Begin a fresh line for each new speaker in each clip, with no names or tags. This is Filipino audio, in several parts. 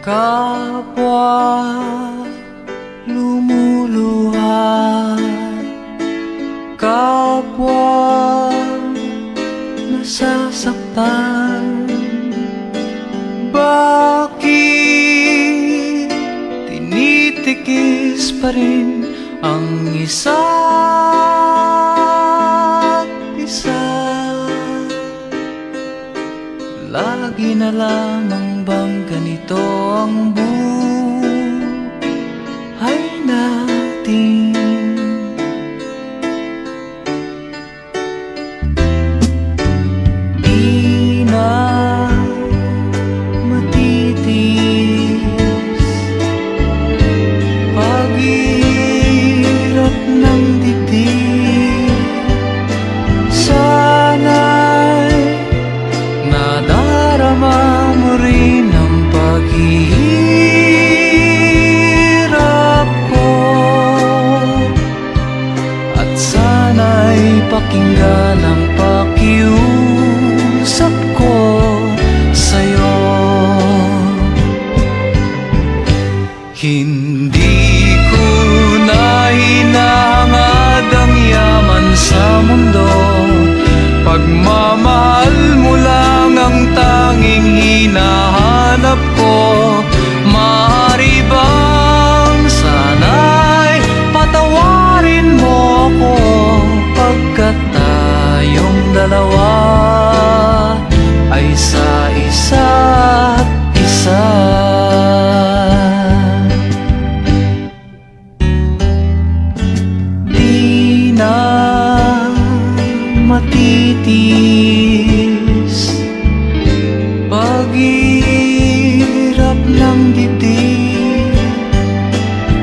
Kapwa lumuluha, kapwa nasasaktan. Bakit tinitikis pa rin ang isa't isa? Lagi na lamang bang ganito ang buhay natin? Di na matitis paghirap ng dibdib. Sana'y nadarama mo rin ang paghihirap ko, at sana'y pakinggan ang pakiusap ko sa'yo. Hindi ko na hinahangad ang yaman sa mundo, pagmamahal mo lang ang tanging hinahanap ko. Maaari bang sana'y patawarin mo ako, pagkat tayong dalawa ay sa isa't isa. Di na matitis paghirap ng dibdib.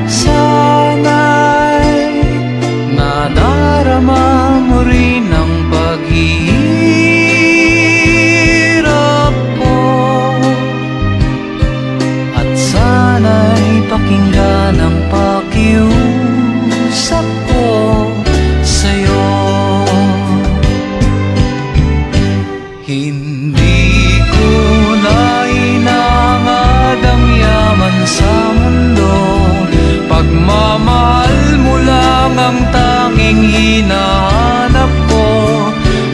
Sana'y nadarama mo rin ang paghihirap ko, at sana'y pakinggan ang pakiusap ko sa'yo. Hindi ko na hinahangad ang yaman sa mundo, pagmamahal mo lang ang tanging hinahanap ko.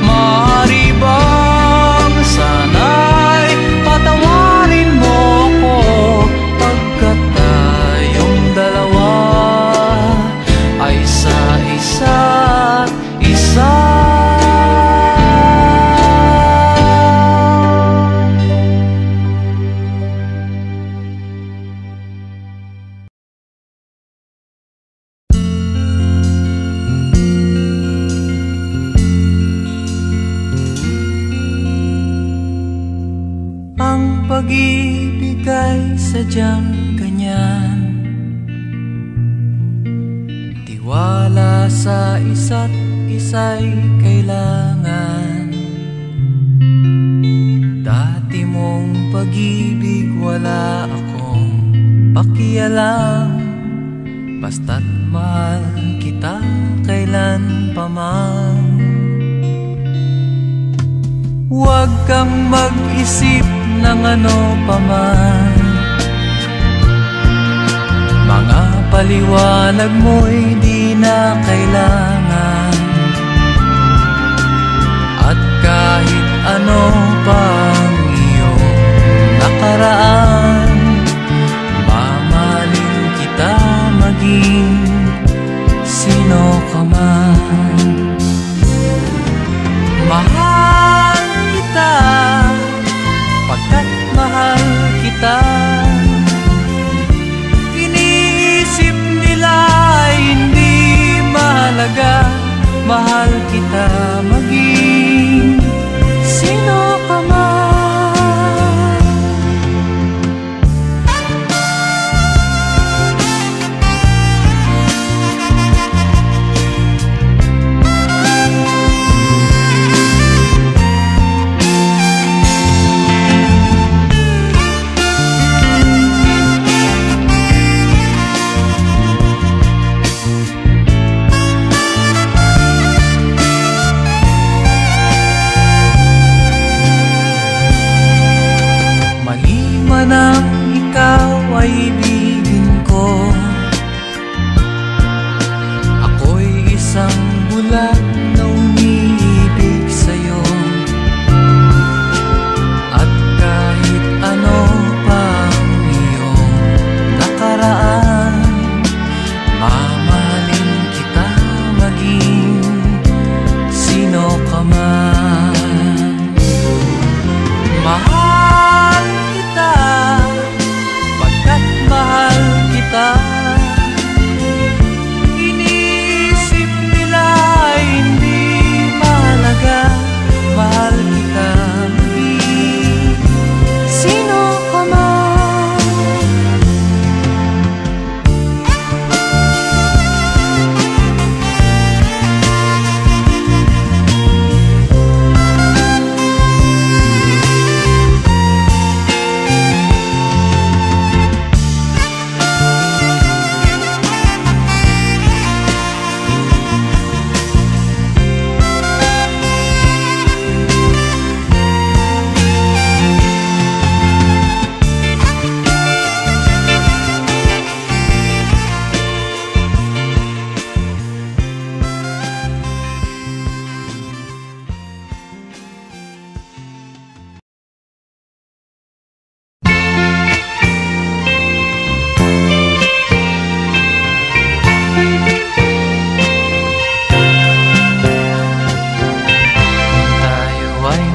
Maaari bang sana'y patawarin mo ako, pagkat tayong dalawa ay sa isa't isa. Ang pag-ibig ay sadyang ganyan, tiwala sa isa't isa'y kailangan. Dati mong pag-ibig wala akong pakialam, basta't mahal kita kailan pa man. Huwag kang mag-isip ng ano paman, mga paliwanag mo'y di na kailangan. At kahit ano pang iyong nakaraan, mamahalin kita maging sino ka man. Mahal kita pagkat mahal kita. Iniisip nila ay hindi mahalaga, mahal kita maging sino ka man. mulat na umiibig sa'yo. At kahit ano pang iyong nakaraan, mamahalin kita maging sino ka man. Mahal kita, pagkat mahal kita. Iniisip nila ay hindi mahalaga, mahal kita maging sino ka man.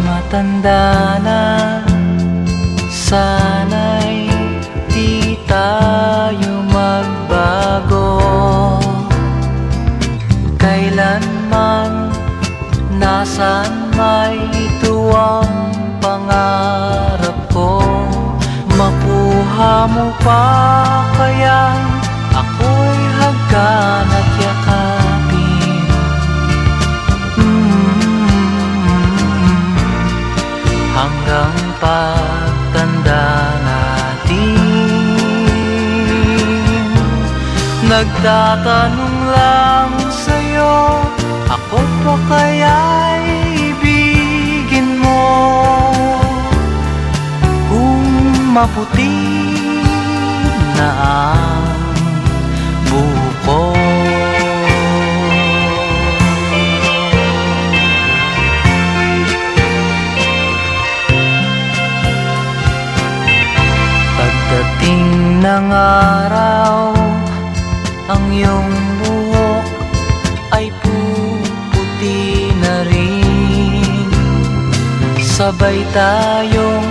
Matanda na, sana'y di tayo magbago. Kailanman, nasan may ito ang pangarap ko. Makuha mo pa kaya ako'y hagkan at yakapin. Hanggang pagtanda natin, nagtatanong lang sa'yo, ako pa kaya'y ibigin mo? Kung maputi na ang buko. Pagdating ng araw, ang iyong buhok ay puputi na rin. Sabay tayong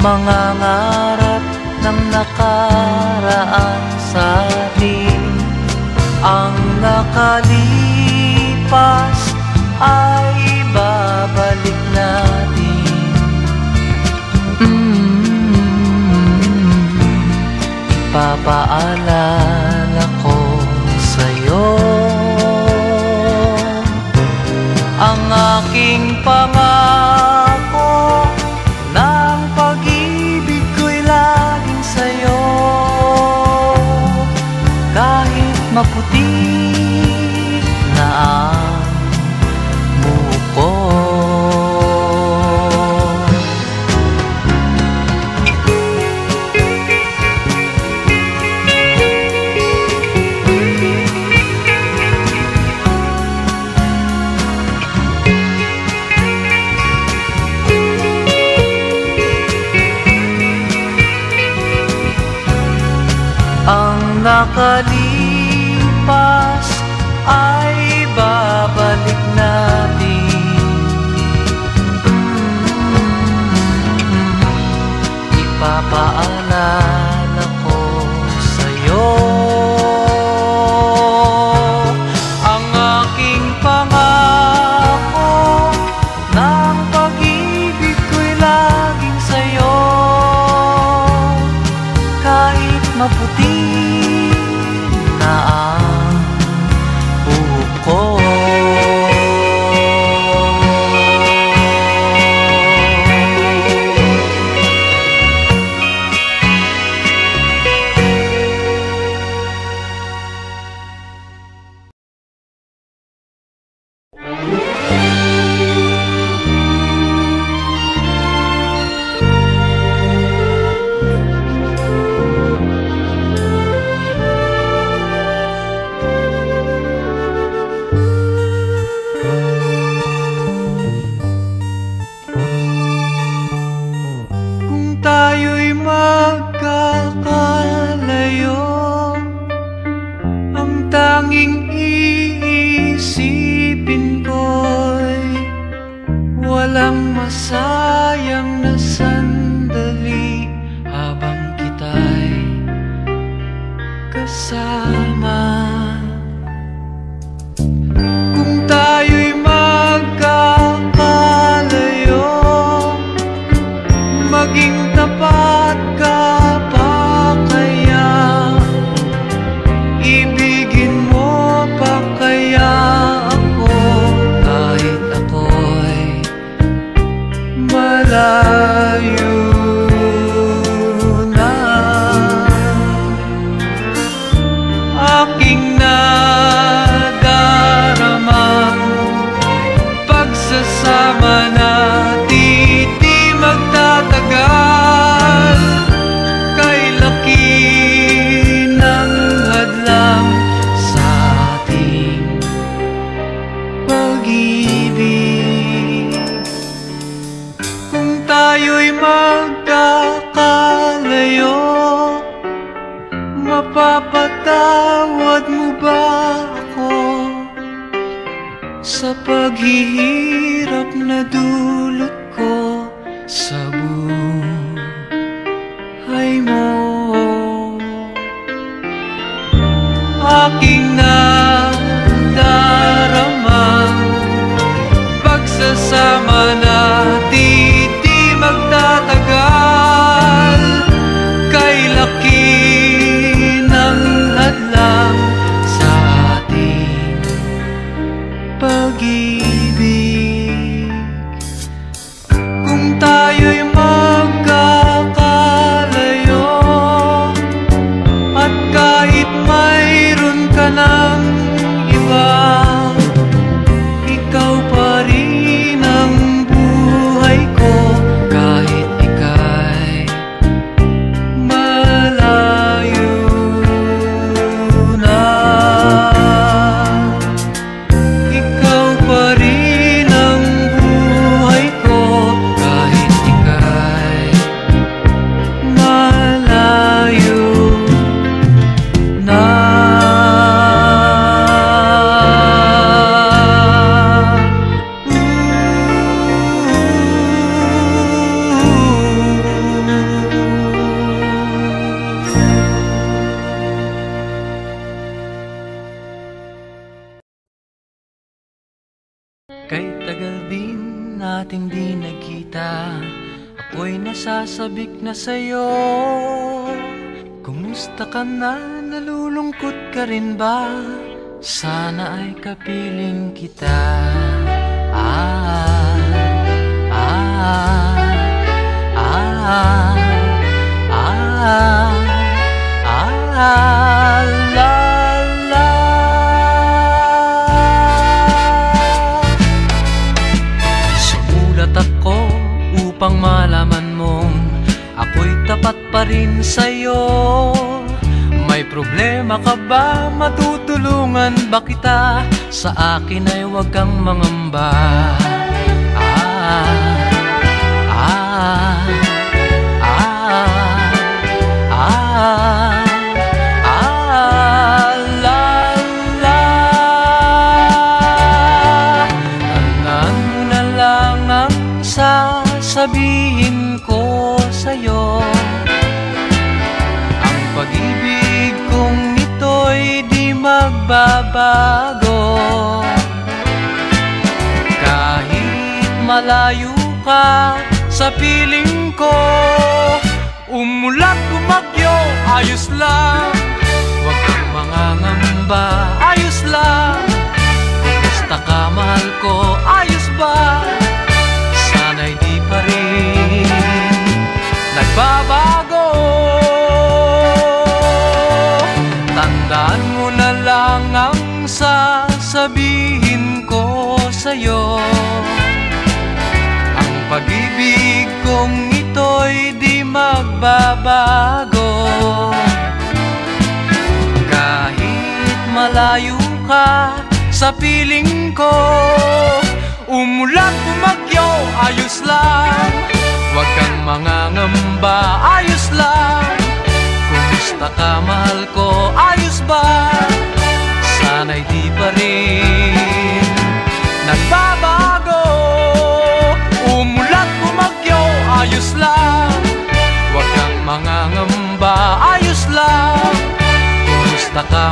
mangangarap ng nakaraan sa atin. Ang nakalipas ay babalik natin. Ipapaalala ko sa'yo ang aking pangako, ng pag-ibig ko'y laging sa'yo. Kahit maputi na ang buko. Ang nakalipas ay babalik natin. Ipapaalala ko sa'yo ang aking pangako, ng pag-ibig ko'y laging sa'yo. Kahit maputi masayang na sandali habang kita'y kasama. Kung tayo'y magkakalayo, maging tapat ka pa kaya? Ibigin mo pa kaya ako kahit ako'y malayo na? Aking nadaramang pagsasama natin di magtatagal. Kay laki ng hadlang sa ating pag-ibig. Kung tayo'y magkakalayo, mapapatawad mo ba ako sa paghihirap na dulot ko sa buhay mo? Aking nadaramang pagsasama natin di magtatagal. Kay laki ng hadlang sa ating pag-ibig. Kung tayo'y magkakalayo, at kahit mayroon ka ng iba, ikaw pa rin ang buhay ko kahit ika'y malayo na. Ikaw pa rin ang buhay ko kahit ika'y malayo na. Kay tagal din nating di nagkita, ako'y nasasabik na sa'yo. Kumusta ka na? Nalulungkot ka rin ba? Sana ay kapiling kita. Ah, ah, ah, ah, ah, la, la. Sumulat ako upang malaman mong ako'y tapat pa rin sa'yo. May problema ka ba? Matutulungan ba kita? Sa akin ay huwag kang mangamba. Ah, ah, ah, ah, ah, la, la. Tandaan mo na lang ang sasabihin ko sa'yo. Ang pag-ibig kong ito'y di magbabago. Kahit malayo ka sa piling ko, umulat bumagyo, ayos lang. Huwag kang mangangamba, ayos lang. Kumusta ka, mahal ko, ayos ba? Sana'y di pa rin nagbabago. Tandaan mo na lang ang sasabihin ko sa'yo. Ang pag-ibig kong ito'y di magbabago. Kahit malayo ka sa piling ko, umulan bumagyo, ayos lang. Huwag kang mangangamba, ayos lang. Kumusta ka, mahal ko, ayos ba? Sana'y di pa rin nagbabago. Umulan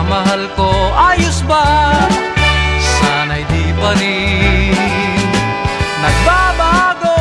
mahal ko, ayos ba? Sana'y di pa rin nagbabago.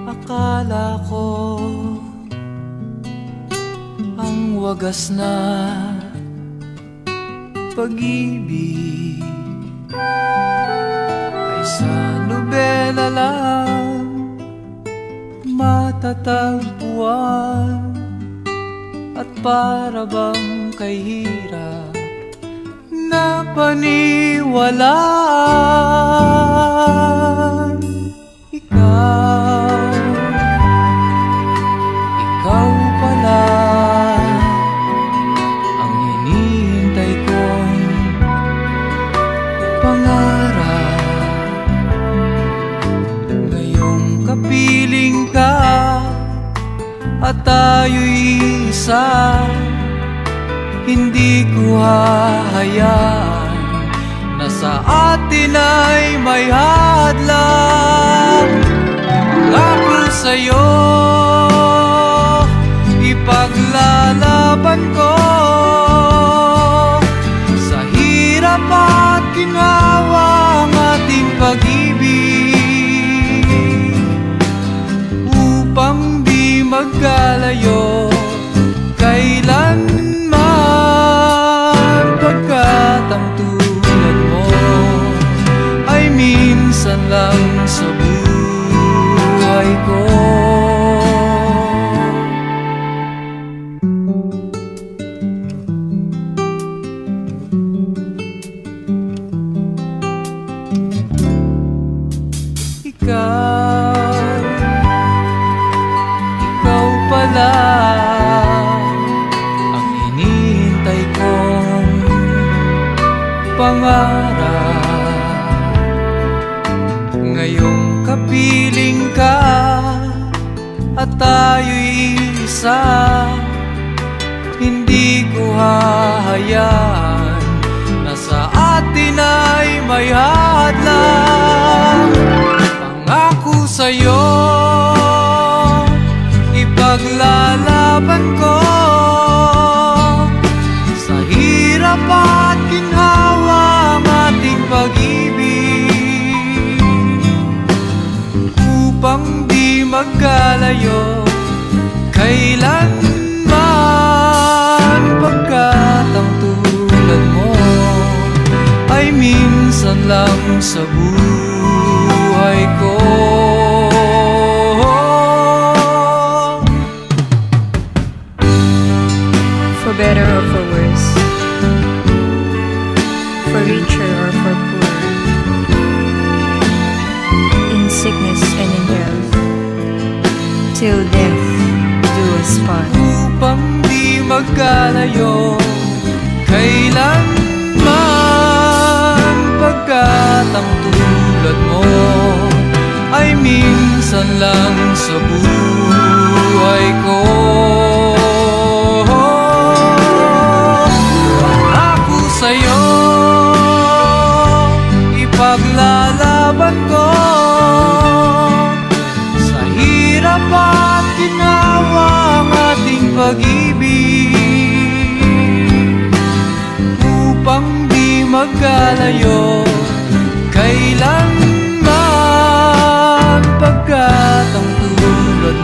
Akala ko ang wagas na pag-ibig ay sa nobela lang matatagpuan, at para bang kay hirap na paniwalaan. Ikaw pala ang hinihintay kong pangarap. Ngayong kapiling ka at tayo'y isa, hindi ko hahayaan na sa atin ay may hadlang. Ako sa'yo ipaglalaban ko, sa hirap at ginhawa ang ating pag-ibig, upang di magkalayo kailanman, pagkat ang tulad mo ay minsan lang sa buhay ko. Ikaw pala ang hinihintay kong pangarap. Ngayong kapiling ka at tayo'y isa, hindi ko hahayaan na sa atin ay may hadlang. Pangako sa'yo ipaglalaban ko, sa hirap at ginhawa ang ating pag-ibig, upang di magkalayo kailanman, pagkat ang tulad mo ay minsan lang sa buhay ko.
For better or for worse, for richer or for poor, in sickness and in health, till death do us part.
Upang di magkalayo kailanman, pagkat ang tulad mo ay minsan lang sa buhay ko. Ako sa'yo ipaglalaban ko, sa hirap at ginhawa ang ating pag-ibig, upang di magkalayo kailanman, pagkat ang tulad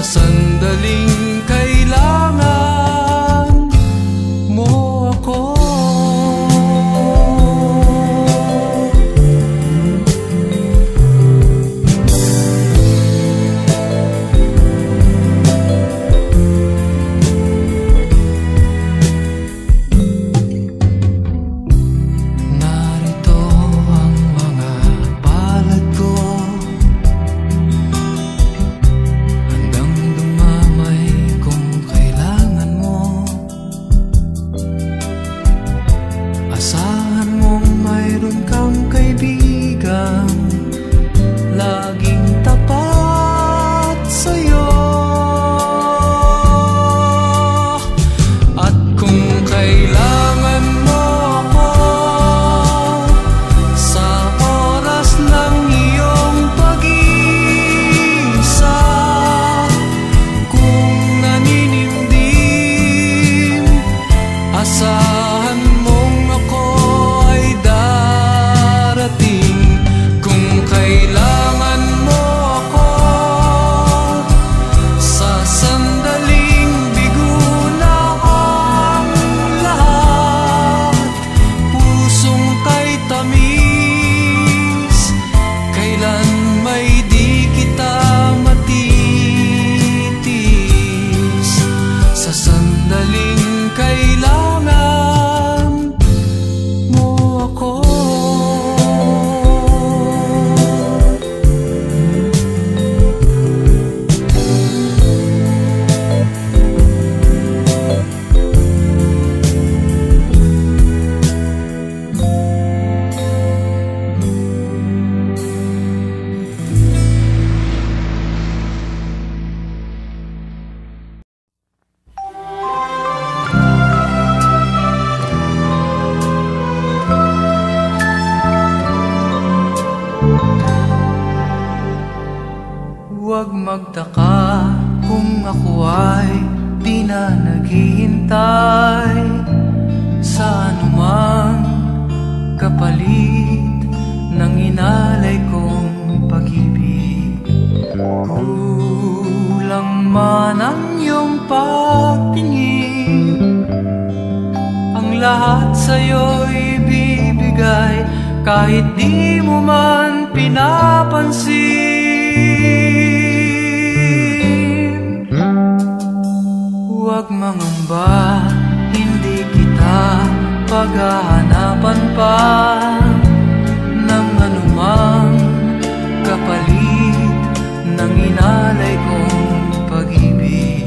sandaling kailangan mo ako. Narito ang mga palad ko, handang dumamay kung kailangan mo. Asahan mong mayroon kang kaibigan laging tapat sa'yo. At kung kailangan mo ako, sa oras ng iyong pag-iisa, kung naninimdim, asahan mong ako ay darating. Kung kailangan mo ako, sa sandaling bigo na ang lahat, pusong kay tamis, kailan may di kita matitis. Sa sandaling kailangan mo ako. Huwag magtaka kung ako ay di na naghihintay sa anumang kapalit ng inalay kong pag-ibig. Kulang man ang iyong pagtingin, ang lahat sa'yo'y bibigay kahit di mo man pinapansin. Huwag mangamba, hindi kita paghahanapan pa ng anumang kapalit ng inalay kong pag-ibig.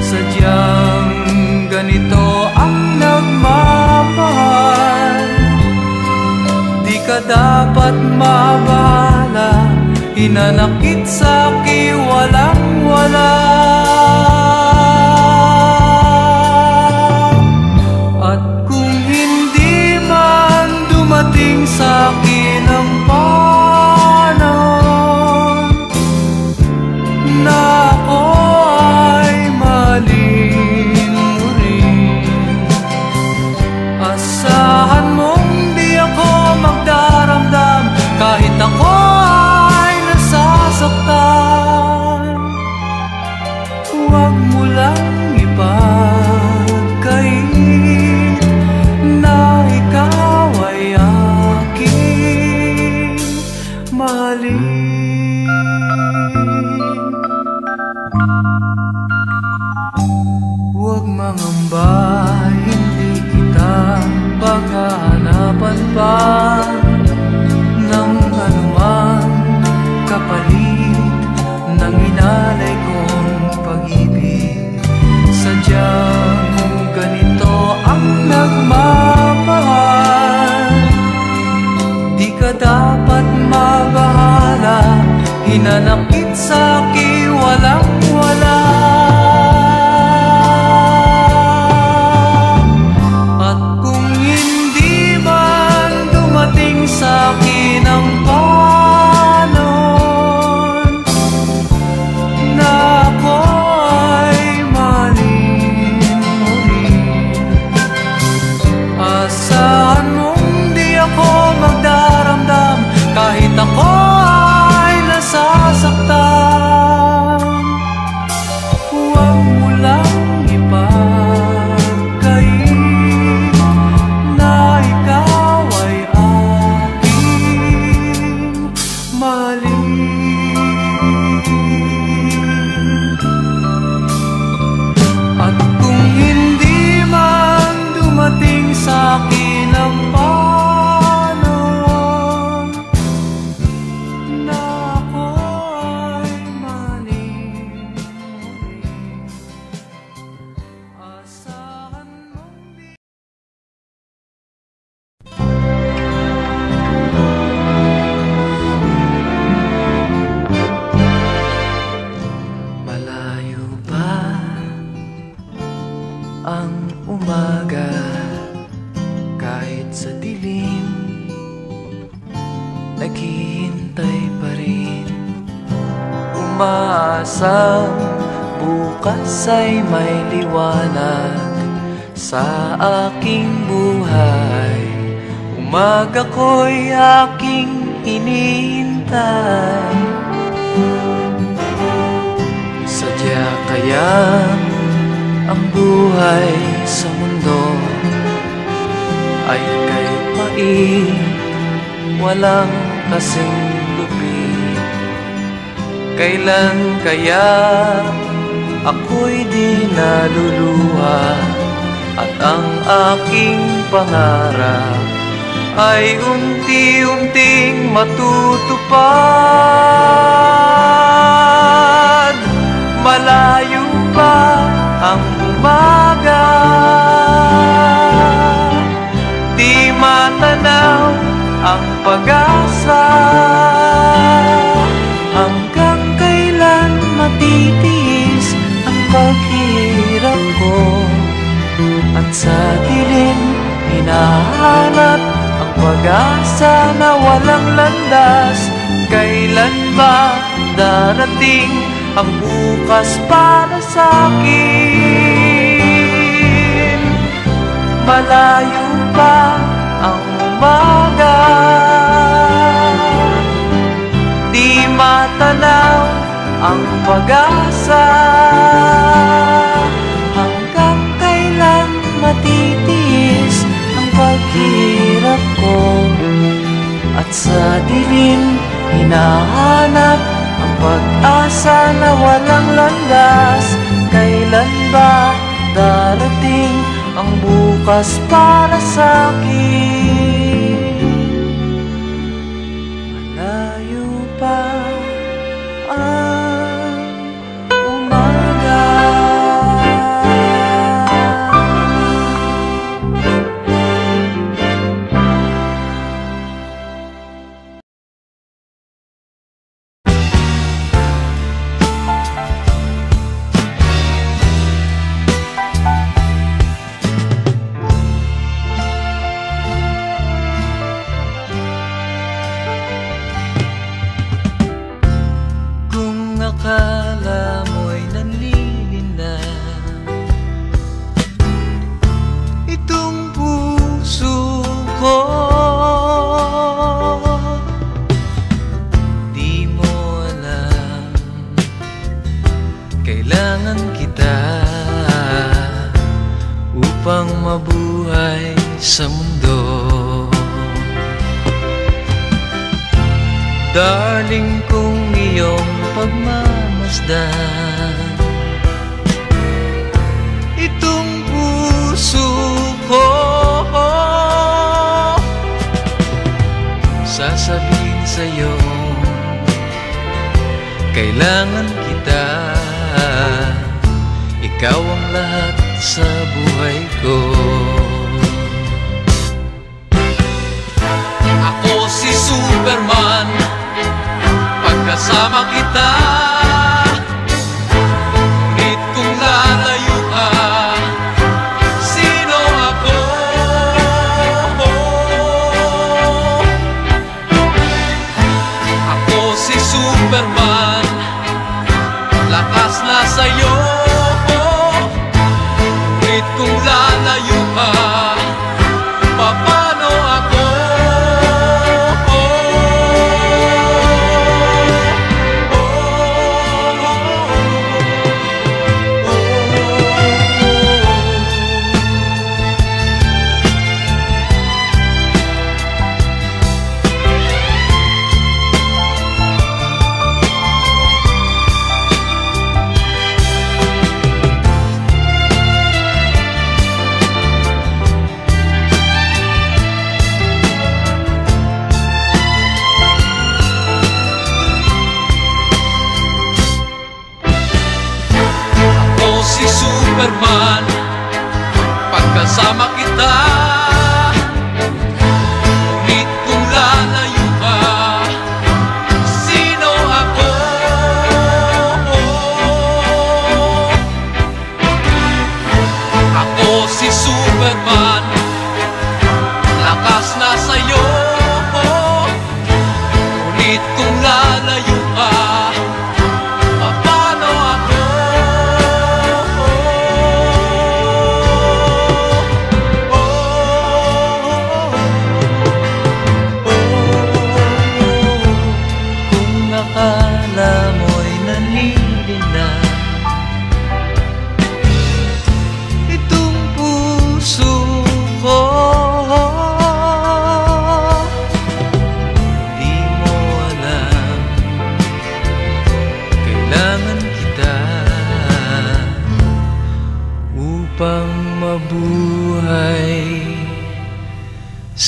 Sadyang ganito ang nagmamahal, di ka dapat mabahala, hinanakit sa'ki walang-wala. At kung hindi man dumating sa'kin ang panahon na ako ay mahalin mo rin, asahan mong di ako magdaramdam kahit ako ay nasasaktan. Huwag mo lang ipagkait na ikaw ay aking mahalin. Huwag mangamba, hindi kita paghahanapan pa ng anumang kapalit ng inalay kong pag-ibig. Sadyang ganito ang nagmamahal, di ka dapat mabahala, hinanakit sa'ki walang-wala. At kung hindi man dumating sa'kin ang panahon na ako ay mahalin mo rin, asahan mong di ako magdaramdam kahit ako ay nasasaktan. dilim, naghihintay pa rin, umaasang bukas ay may liwanag sa aking buhay. Umaga ko'y aking hinihintay. Sadya kaya ang buhay sa mundo ay kay pait, walang kasing lupit. Kailan kaya ako'y di naluluha at ang aking pangarap ay unti-unting matutupad? Malayo pa ang umaga, di matanaw ang pag-asa. Hanggang kailan matitiis ang paghihirap ko, at sa dilim hinahanap ang pag-asa na walang landas. Kailan ba darating ang bukas para sa'kin? Malayo pa ang umaga, di matanaw ang pag-asa. Hanggang kailan matitiis ang paghirap ko, at sa dilim hinahanap ang pag-asa na walang landas. Kailan ba darating ang bukas para sa'kin? Malayo pa ang umaga. Akala mo'y nanlilinlang itong puso ko, di mo alam kailangan kita upang mabuhay sa mundo. Darling, kung iyong pagmamasdan itong puso ko, sasabihin sa'yo kailangan kita. Ikaw ang lahat sa buhay ko. Ako si Superman, pagkasama kita. Ngunit kung lalayo ka, sino ako? Ako si Superman, lakas na sa'yo. Ngunit kung lalayo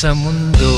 sa mundo.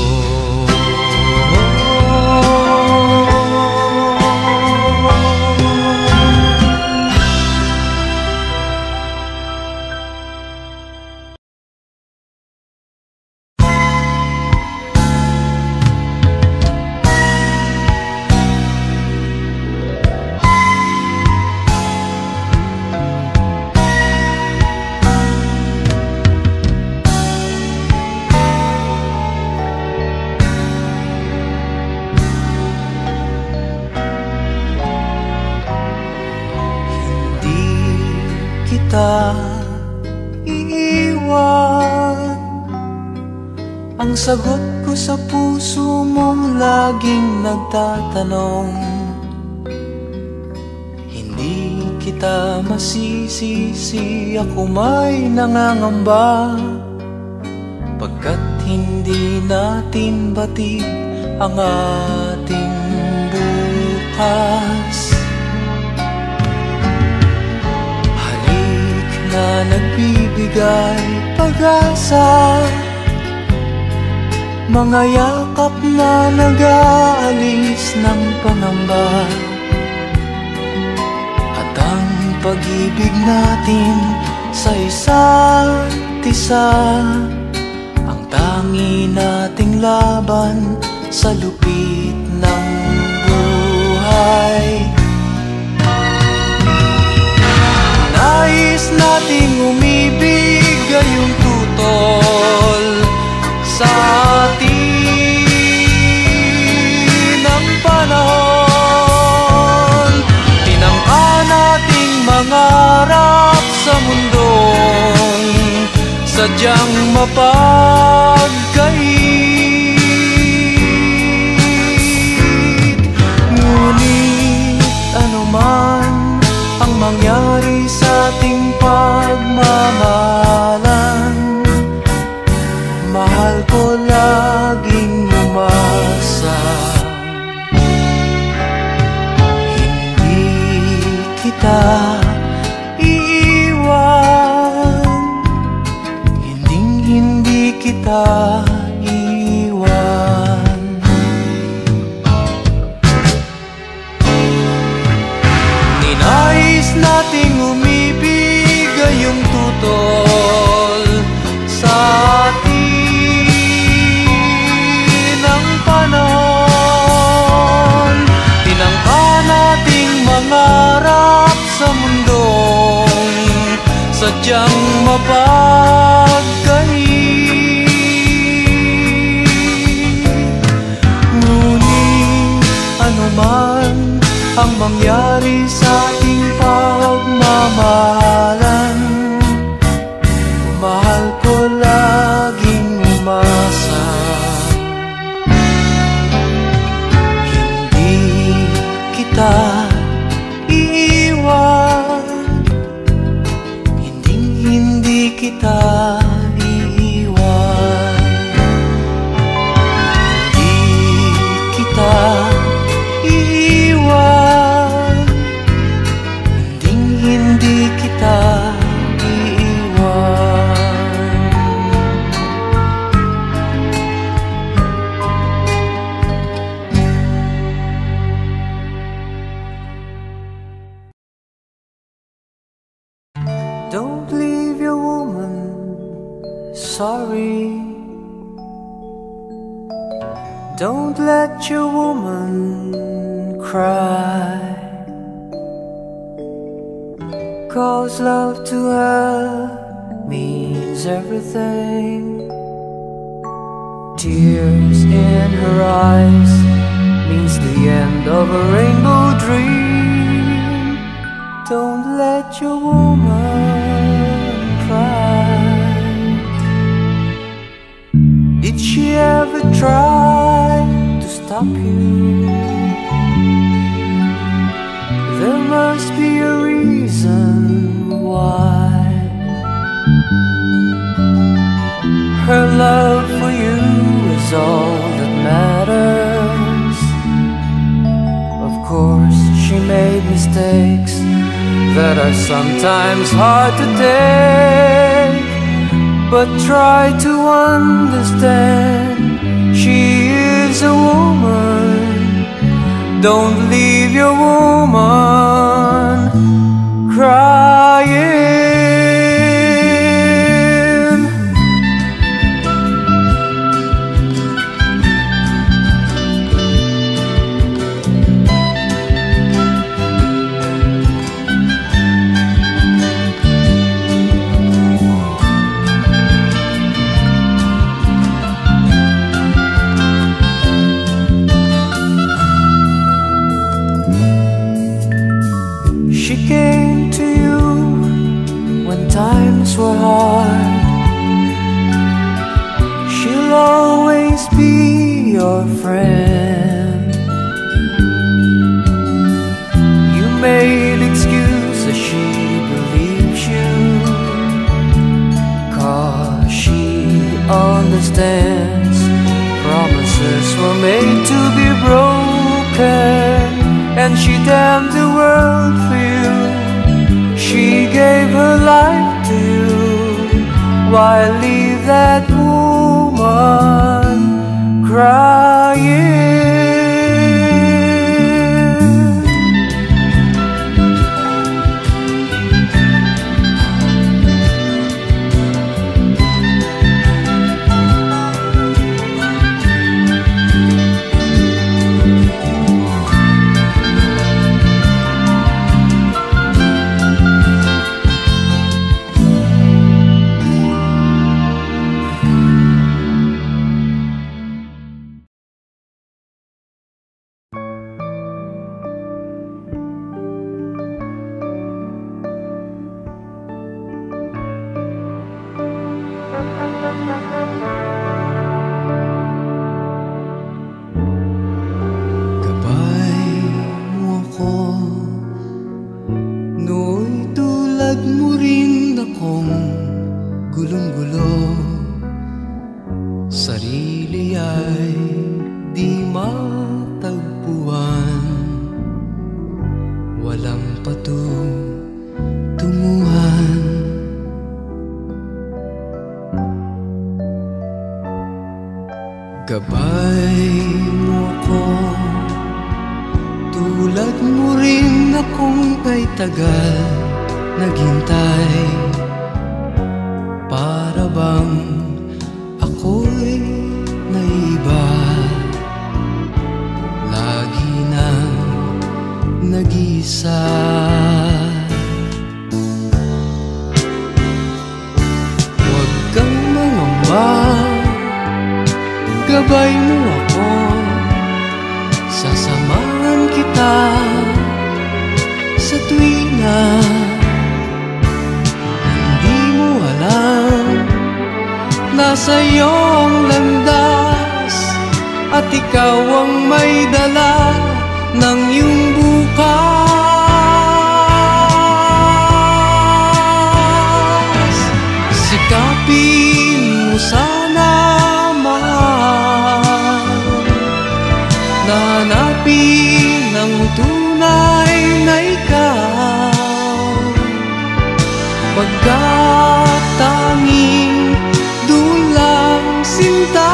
Iiwan ang sagot ko sa puso mong laging nagtatanong. Hindi kita masisisi, ako may nangangamba, pagkat hindi natin batid ang ating bukas. Na nagbibigay pag-asa, mga yakap na nag-aalis ng pangamba, at ang pag-ibig natin sa isa't isa, ang tangi nating laban sa lupit ng buhay. Nais nating umibig gayong tutol sa atin ang panahon. Tinangka nating mangarap sa mundong sadyang mapagkait. Ngunit anuman ang mangyari sa ating pagmamahalan, mahal ko laging umasa. Hindi kita iiwan, hindi kita iiwan. Ninais nating umibig gayong tutol sa atin ang panahon. Tinangka nating mangarap sa mundong sadyang mapagkait. Ngunit anuman ang mangyari sa ating pagmamahalan, mahal ko laging umasa. Hindi kita iiwan, hindi kita iiwan. Hindi kita iiwan, hindi kita iiwan. Don't leave your woman, sorry. Don't let your woman cry, 'cause love to her means everything. Tears in her eyes means the end of a rainbow dream. Don't let your woman cry. Did she ever try to stop you? There must be a reason why. Her love for you is all that matters. Of course, she made mistakes that are sometimes hard to take, but try to understand. She is a woman. Don't leave your woman crying. She came to you when times were hard. She'll always be your friend. You made excuses, she believes you, 'cause she understands promises were made to be broken. And she damned the world for you. She gave her life to you. Why leave that woman crying? Sarili ay di matagpuan, walang patunguhan. Gabay mo ako, tulad mo rin akong kay tagal naghintay. Para bang ako'y naiba, lagi nang nag-isa. Huwag kang mangamba, gabay mo ako, sasamahan kita sa tuwina. Hindi mo alam, nasa iyo ang landas, at ikaw ang may dala ng iyong bukas. Sikapin mo sana, mahal, na hanapin ang tunay na ikaw, pagkat tanging dulang sinta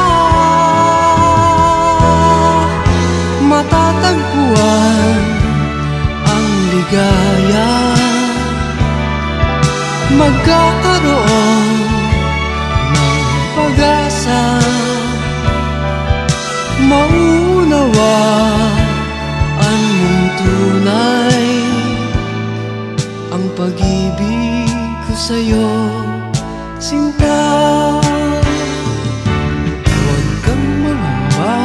matatagpuan ang ligaya. Magkakaroon ng pag-asa, maunawaan mong tunay ang pag-ibig ko sa'yo, sinta. Huwag kang mangamba,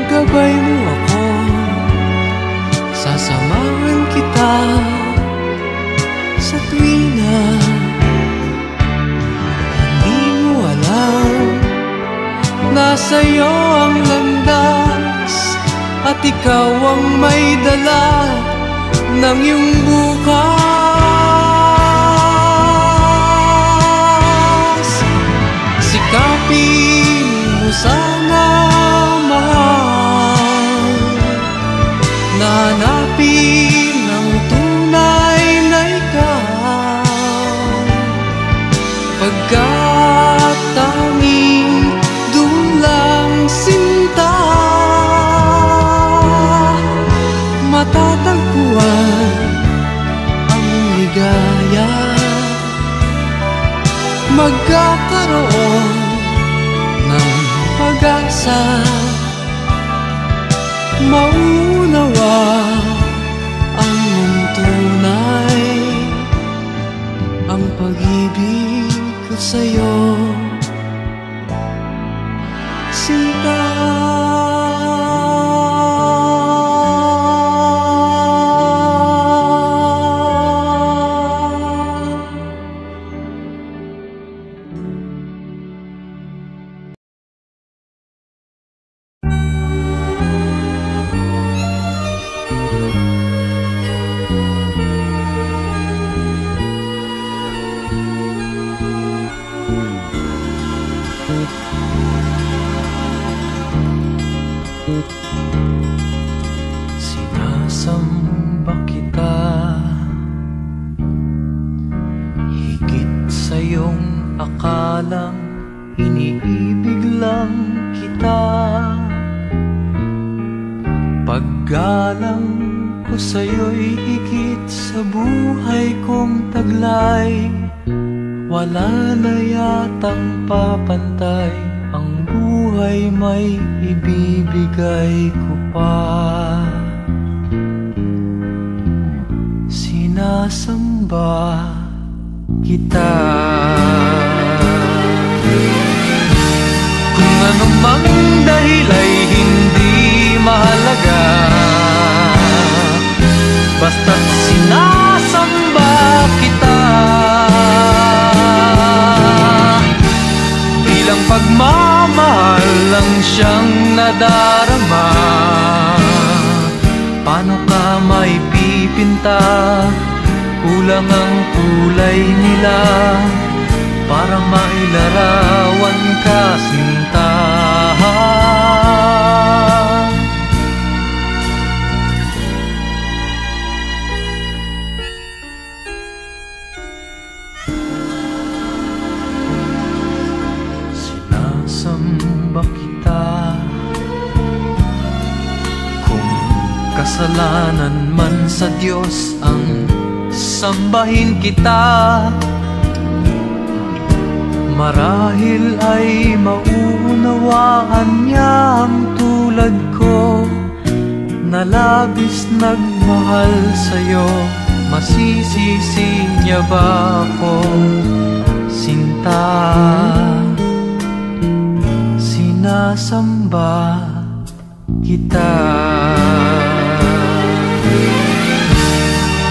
gabay mo ako, sasamahan kita sa tuwina. Hindi mo alam, nasa iyo ang landas, at ikaw ang may dala ng iyong bukas. Sikapin mo sana, mahal, na hanapin ang tunay na ikaw, pag-asa, maunawa ang tunay, ang pag-ibig ko sa'yo, sinta. Sinasamba kita, higit sa iyong akalang iniibig lang kita. Paggalang ko sa'yo'y higit sa buhay kong taglay. Wala na yatang papantay, ang buhay may ibibigay ko pa. Sinasamba kita. Kung anumang dahil ay hindi mahalaga, basta't sinasamba kita. Bilang pagmamahal lang siyang nadarama. Paano ka may pipinta? Kulang ang kulay nila para mailarawan ka, sinta. Sinasamba kita. Kung kasalanan man sa Diyos ang sambahin kita, marahil ay mauunawaan niya ang tulad ko na labis nagmahal sa'yo. Masisisi niya ba ako, sinta? Sinasamba kita.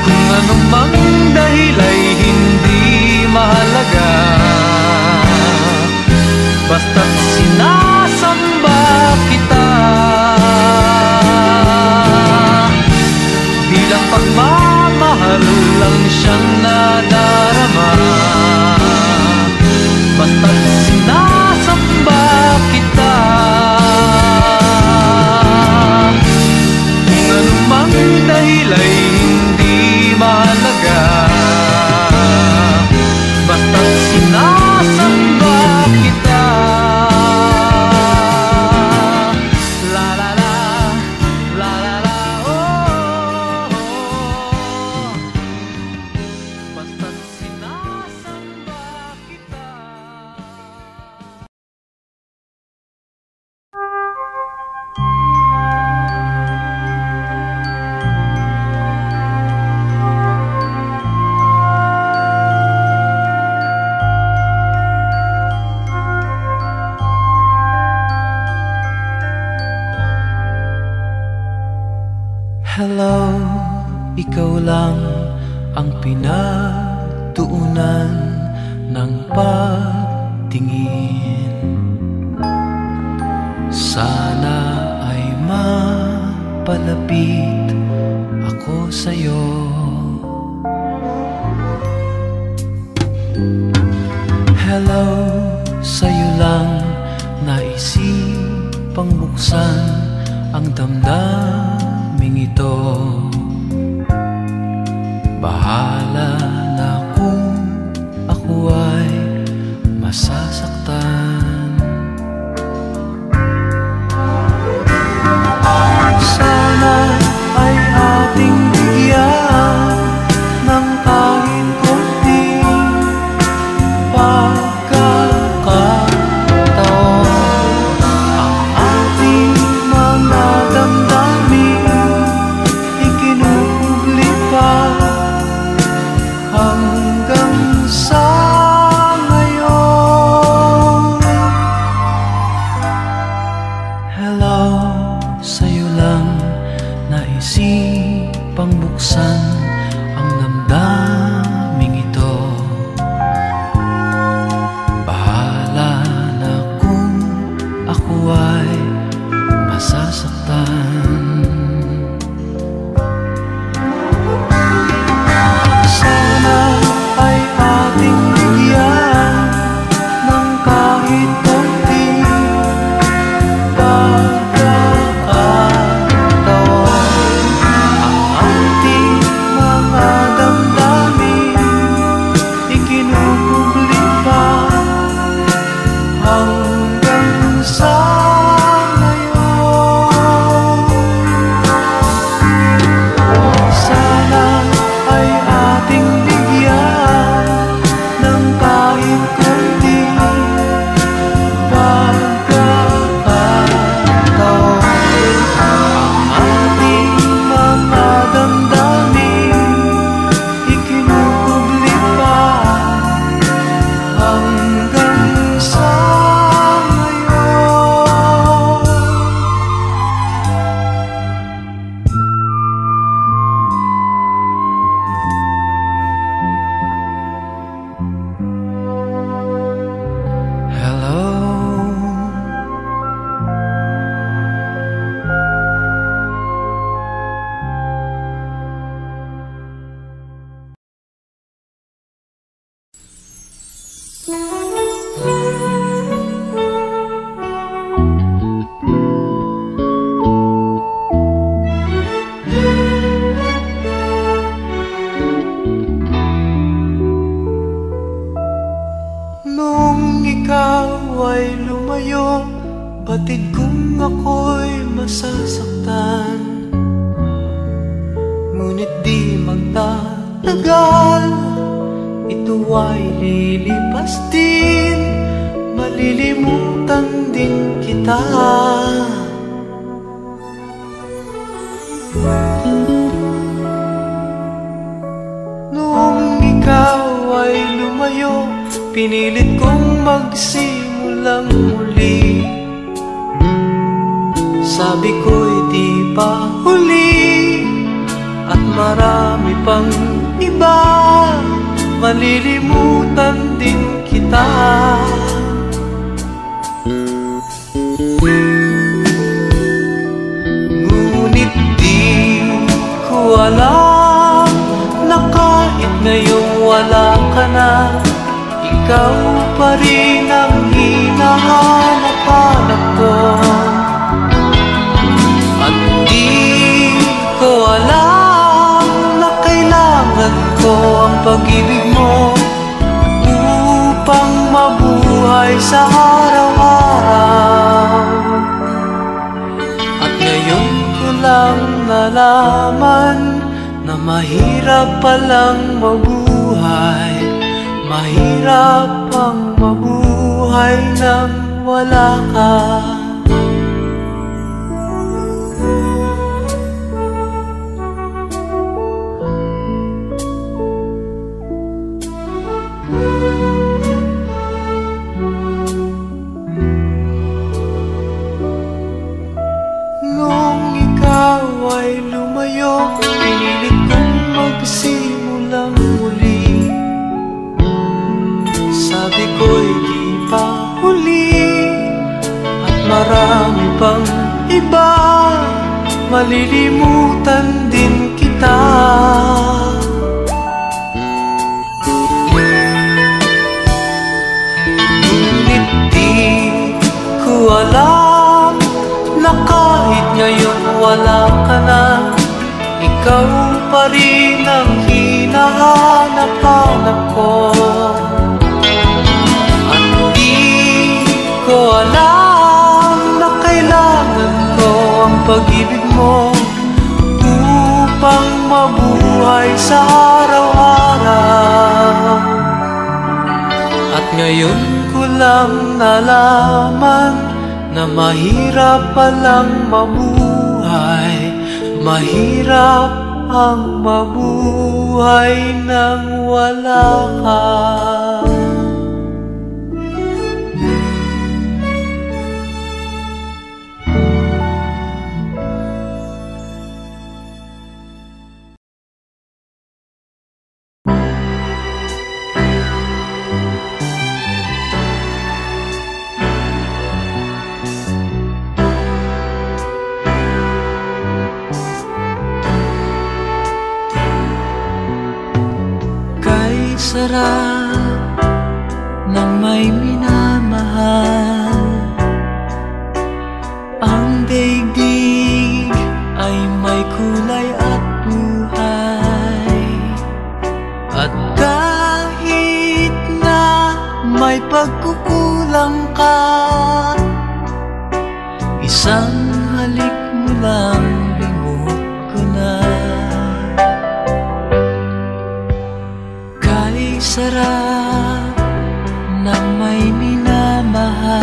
Kung anumang dahil ay hindi mahalaga, basta't sinasamba kita. Bilang pagmamahal lang siyang nadarama. Basta't sinasamba kita. Kung anumang dahil ay hindi mahalaga, basta't sinasamba kita. La la la, la la la, oh, oh. Basta't sinasamba kita. Hello, ikaw lang ang pinagtuunan ng pagtingin. Sana ay mapalapit ako sa'yo. Hello, sa'yo lang naisipang buksan ang damdaming ito. Bahala na kung ako ay masasaktan. Sana ay ating bigyan ng kahit konting pagkakataon. Ang ako ay masasaktan. Sana ay ating bigyan ng kahit konting pagkakataon. Ang ating mga damdamin ikinupublika hanggang sa ngayon. Sana ay ating bigyan ng kahit konting pagkakataon. Ang ating mga damdamin ikinupublika hanggang sa ngayon. Hello. Nung ikaw ay lumayo, batid kong ako'y masasaktan. Ngunit di magtatagal, ito ay lilipas din, malilimutan din kita. Nung ikaw ay lumayo, pinilit kong magsimulang muli. Sabi ko'y di pa huli, at marami pang iba, malilimutan din kita. Ngunit di ko alam na kahit ngayong wala ka na, ikaw pa rin ang hinahanap-hanap ko. At di ko alam na kailangan ko ang pag-ibig mo upang mabuhay sa araw-araw. At ngayon ko lang nalaman na mahirap palang mabuhay, mahirap ang mabuhay nang wala ka. Nung ikaw ay lumayo, pinilit kong magsimulang muli. Sabi ko'y di pa huli, at marami pang iba, malilimutan din kita. Ngunit di ko alam na kahit ngayon wala ka na, ikaw pa rin ang hinahanap-hanap ko. Ko alam na kailangan ko ang pag-ibig mo upang mabuhay sa araw-araw. At ngayon ko lang nalaman na mahirap palang mabuhay, mahirap ang mabuhay nang wala ka. sarap ng may minamahal. Ang daigdig ay may kulay at buhay. At kahit na may pagkukulang ka, isang halik mo lang limot ko na. Kay sarap ng may minamahal,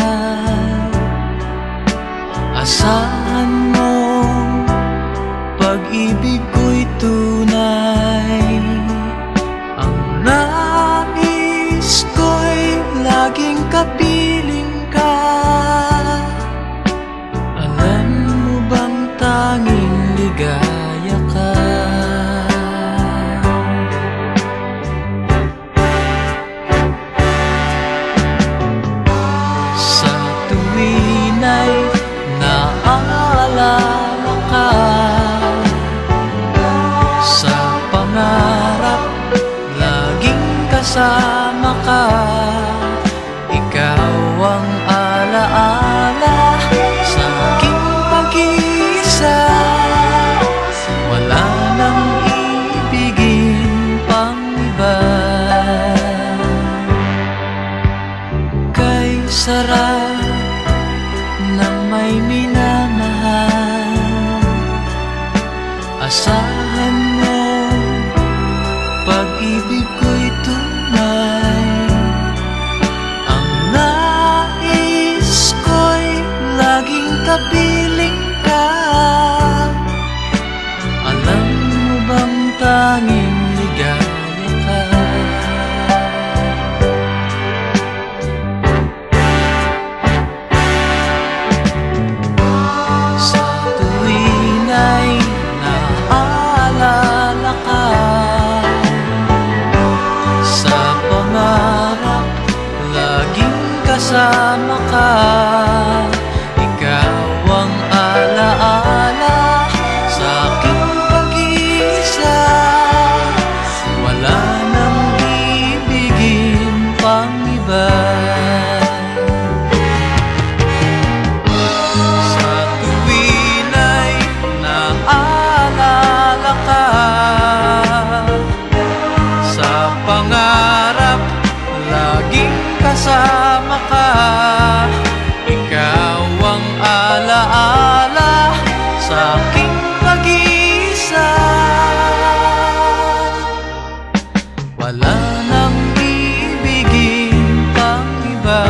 asahan mo pag-ibig ko'y tunay. Ang nais ko'y laging kapiling ka. Alam mo bang tanging ligaya ka? Sa tuwin ay naaalala ka, sa pangarap laging kasama ka. Ikaw ang alaala sa aking pag-iisa. Wala nang ibigin pang iba. Kay sarap ng may minamahal, asahan mo pag-ibig ko'y tunay. Ang nais ko'y laging kapiling ka. Alam mo bang tanging ligaya ka? Sa tuwin ay naaalala ka, sa pangarap laging kasama ka. Ikaw ang alaala sa aking pag-iisa. Wala nang ibigin pang iba. Sa tuwin ay naaalala ka, sa pangarap laging kasama ka. Ikaw ang alaala sa aking pag-iisa. Wala nang ibigin pang iba.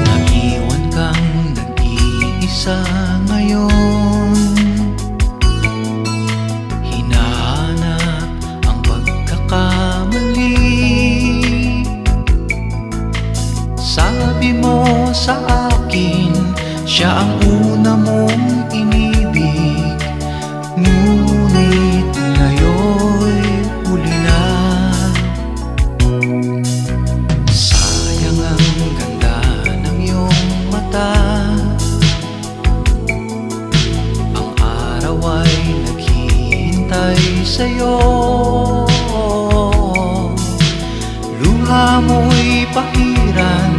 Naiwan kang nag-iisa ngayon, hinahanap ang pagkakamali. Sabi mo sa akin, siya ang una mong inibig. Ngunit ngayon'y huli na. Sayang ang ganda ng iyong mata. Ang araw ay naghihintay sa'yo. Luha mo'y pahiran,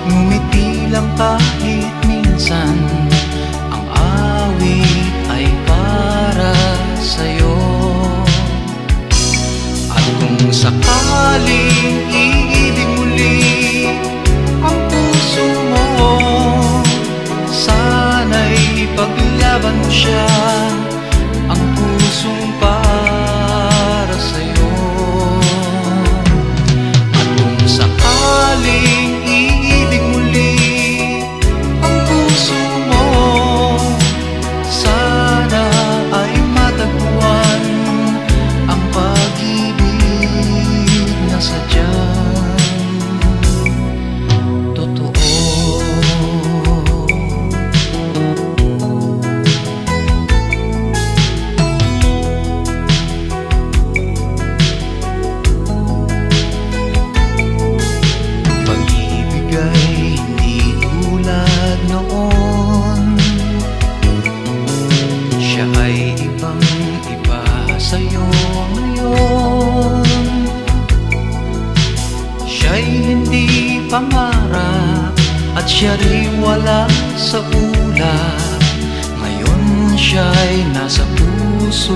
ngumiti lang kahit minsan. Ang awit ay para sa'yo. At kung sakaling iibig muli ang puso mo, sana'y ipaglaban mo siya, ang pusong para sa'yo. At kung sakaling iibig muli sa'yo ngayon. Siya'y hindi pangarap at siya rin wala sa ulap. Ngayon siya'y nasa puso